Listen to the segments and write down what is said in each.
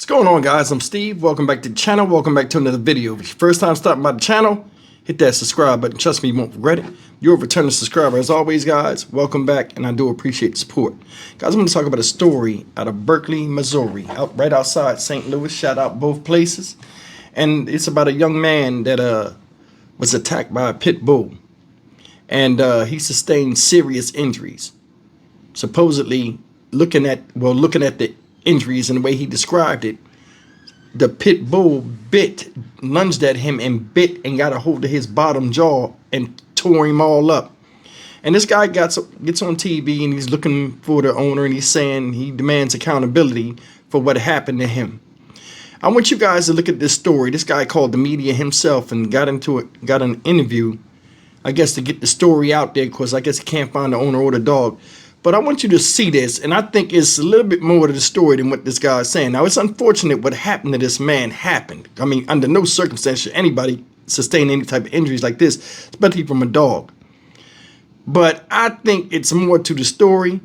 What's going on, guys? I'm Steve. Welcome back to the channel. Welcome back to another video. If it's your first time stopping by the channel, hit that subscribe button. Trust me, you won't regret it. You're a returning subscriber. As always, guys, welcome back, and I do appreciate the support. Guys, I'm going to talk about a story out of Berkeley, Missouri, right outside St. Louis. Shout out both places. And it's about a young man that was attacked by a pit bull, and he sustained serious injuries. Supposedly, looking at the injuries and the way he described it, the pit bull lunged at him and bit and got a hold of his bottom jaw and tore him all up. And this guy gets on TV and he's looking for the owner, and he's saying he demands accountability for what happened to him. I want you guys to look at this story. This guy called the media himself and got an interview, I guess, to get the story out there, because I guess he can't find the owner or the dog. But I want you to see this, and I think it's a little bit more to the story than what this guy is saying. Now, it's unfortunate what happened to this man happened. I mean, under no circumstance should anybody sustain any type of injuries like this, especially from a dog. But I think it's more to the story,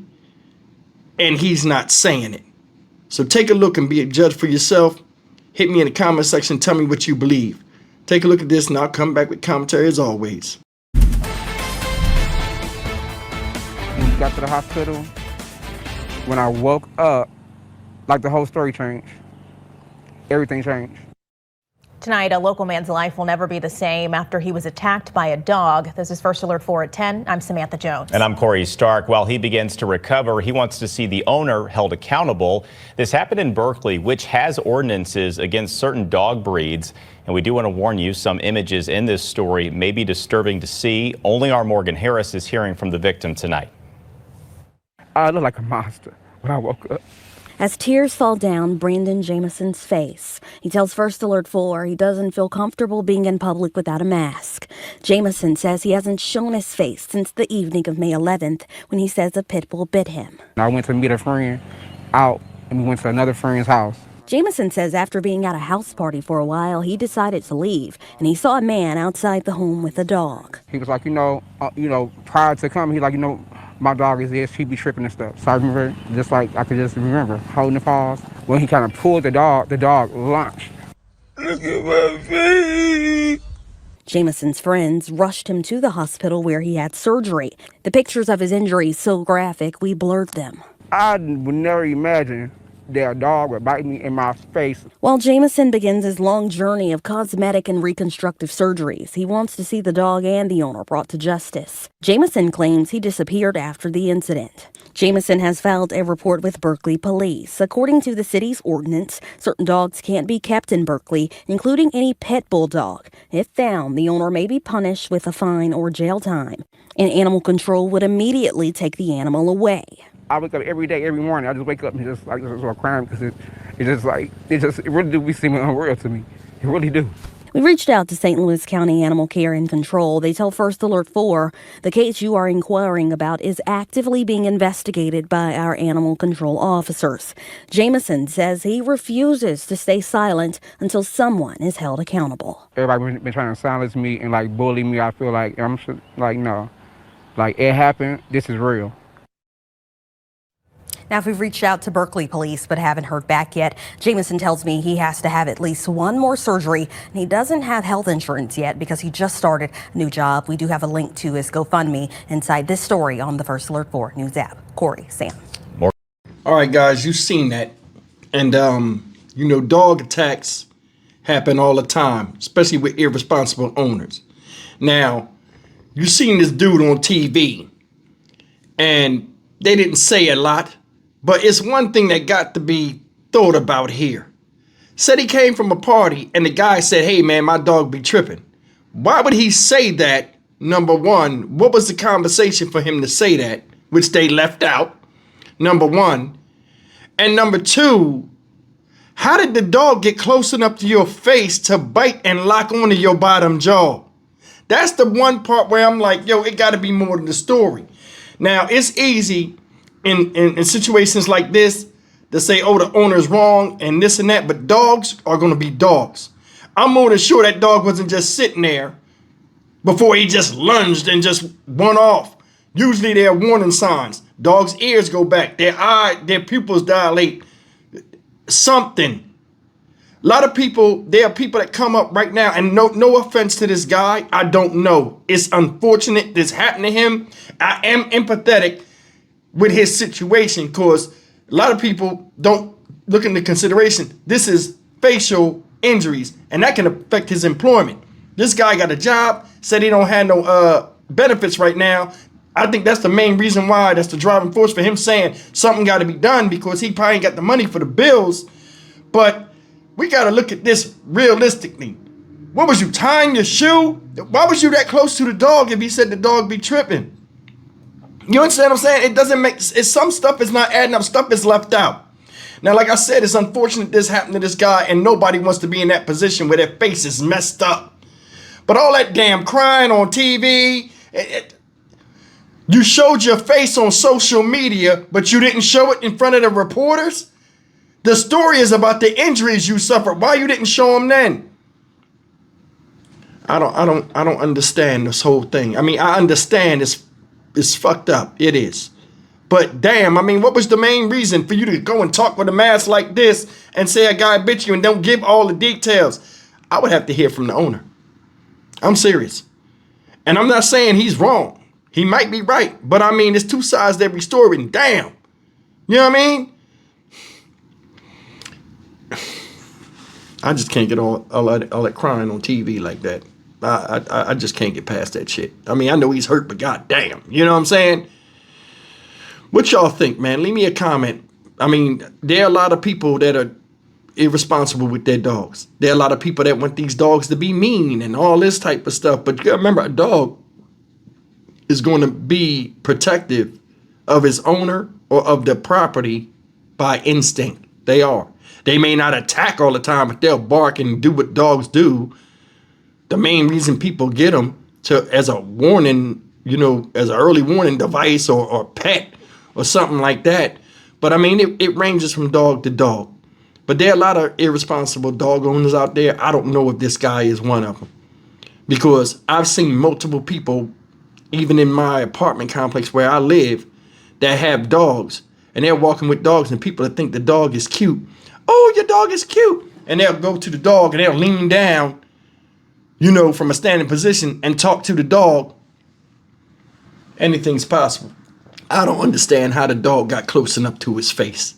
and he's not saying it. So take a look and be a judge for yourself. Hit me in the comment section. Tell me what you believe. Take a look at this, and I'll come back with commentary as always. Got to the hospital. When I woke up, like, the whole story changed. Everything changed. Tonight, a local man's life will never be the same after he was attacked by a dog. This is First Alert 4 at 10. I'm Samantha Jones. And I'm Corey Stark. While he begins to recover, he wants to see the owner held accountable. This happened in Berkeley, which has ordinances against certain dog breeds. And we do want to warn you, some images in this story may be disturbing to see. Only our Morgan Harris is hearing from the victim tonight. I look like a monster when I woke up. As tears fall down Brandon Jamison's face, he tells First Alert 4 he doesn't feel comfortable being in public without a mask. Jamison says he hasn't shown his face since the evening of May 11th, when he says a pit bull bit him. I went to meet a friend out, and we went to another friend's house. Jamison says after being at a house party for a while, he decided to leave, and he saw a man outside the home with a dog. He was like, prior to coming, he like, my dog is this, he be tripping and stuff. So I remember, I could just remember holding the paws. When he kind of pulled the dog launched. Look at my face. Jamison's friends rushed him to the hospital where he had surgery. The pictures of his injuries so graphic, we blurred them. I would never imagine that a dog would bite me in my face. While Jamison begins his long journey of cosmetic and reconstructive surgeries, he wants to see the dog and the owner brought to justice. Jamison claims he disappeared after the incident. Jamison has filed a report with Berkeley police. According to the city's ordinance, certain dogs can't be kept in Berkeley, including any pit bull dog. If found, the owner may be punished with a fine or jail time. And animal control would immediately take the animal away. I wake up every day, every morning. I just wake up and just start crying, because it really do seem unreal to me. It really do. We reached out to St. Louis County Animal Care and Control. They tell First Alert 4 the case you are inquiring about is actively being investigated by our animal control officers. Jamison says he refuses to stay silent until someone is held accountable. Everybody been trying to silence me and bully me. I feel like no, it happened. This is real. Now, we've reached out to Berkeley police but haven't heard back yet. Jamison tells me he has to have at least one more surgery, and he doesn't have health insurance yet because he just started a new job. We do have a link to his GoFundMe inside this story on the First Alert 4 News app. Corey, Sam. All right, guys, you've seen that. And, dog attacks happen all the time, especially with irresponsible owners. Now, you've seen this dude on TV, and they didn't say a lot. But it's one thing that got to be thought about here. Said he came from a party and the guy said, hey, man, my dog be tripping. Why would he say that? Number one, what was the conversation for him to say that, which they left out? Number one. And number two, how did the dog get close enough to your face to bite and lock onto your bottom jaw? That's the one part where I'm like, yo, it got to be more to the story. Now, it's easy in situations like this to say, oh, the owner's wrong and this and that, but dogs are going to be dogs. I'm more than sure that dog wasn't just sitting there before he just lunged and just went off. Usually there are warning signs. Dogs' ears go back, their pupils dilate. Something A lot of people, there are people that come up right now, and no offense to this guy, I don't know. It's unfortunate this happened to him. I am empathetic with his situation because a lot of people don't look into consideration. This is facial injuries, and that can affect his employment. This guy got a job, said he don't have no benefits right now. I think that's the main reason why. That's the driving force for him saying something got to be done, because he probably ain't got the money for the bills. But we got to look at this realistically. What was you, tying your shoe? Why was you that close to the dog if he said the dog be tripping? You understand what I'm saying? It doesn't make, some stuff is not adding up. Stuff is left out. Now, like I said, it's unfortunate this happened to this guy, and nobody wants to be in that position where their face is messed up. But all that damn crying on TV, you showed your face on social media, but you didn't show it in front of the reporters? The story is about the injuries you suffered. Why you didn't show them then? I don't understand this whole thing. I mean, I understand it's fucked up. It is. But damn, I mean, what was the main reason for you to go and talk with a mask like this and say a guy bit you and don't give all the details? I would have to hear from the owner. I'm serious. And I'm not saying he's wrong. He might be right. But I mean, there's two sides to every story. And damn. You know what I mean? I just can't get all that crying on TV like that. I just can't get past that shit. I mean, I know he's hurt, but goddamn, you know what I'm saying? What y'all think, man? Leave me a comment. I mean, there are a lot of people that are irresponsible with their dogs. There are a lot of people that want these dogs to be mean and all this type of stuff. But you gotta remember, a dog is going to be protective of his owner or of the property by instinct. They are. They may not attack all the time, but they'll bark and do what dogs do. The main reason people get them as a warning, you know, as an early warning device or pet or something like that. But I mean, it ranges from dog to dog. But there are a lot of irresponsible dog owners out there. I don't know if this guy is one of them, because I've seen multiple people, even in my apartment complex where I live, that have dogs, and they're walking with dogs, and people that think the dog is cute. Oh, your dog is cute. And they'll go to the dog and they'll lean down, you know, from a standing position and talk to the dog. Anything's possible. I don't understand how the dog got close enough to his face.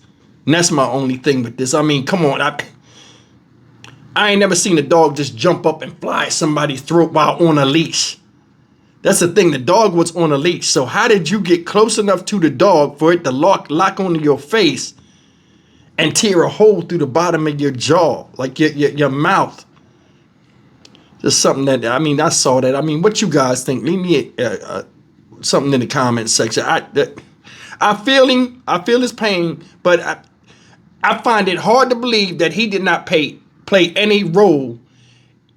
And that's my only thing with this. I mean, come on. I ain't never seen a dog just jump up and fly at somebody's throat while on a leash. That's the thing. The dog was on a leash. So how did you get close enough to the dog for it to lock onto your face and tear a hole through the bottom of your jaw, like your mouth? Just something that, I mean, I saw that. I mean, what you guys think? Leave me something in the comments section. I feel him. I feel his pain, but I find it hard to believe that he did not play any role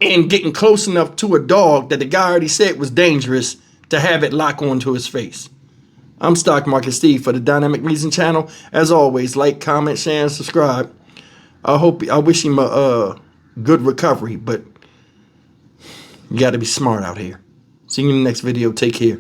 in getting close enough to a dog that the guy already said was dangerous to have it lock onto his face. I'm Stock Market Steve for the Dynamic Reason channel. As always, like, comment, share, and subscribe. I wish him a good recovery, but you got to be smart out here. See you in the next video. Take care.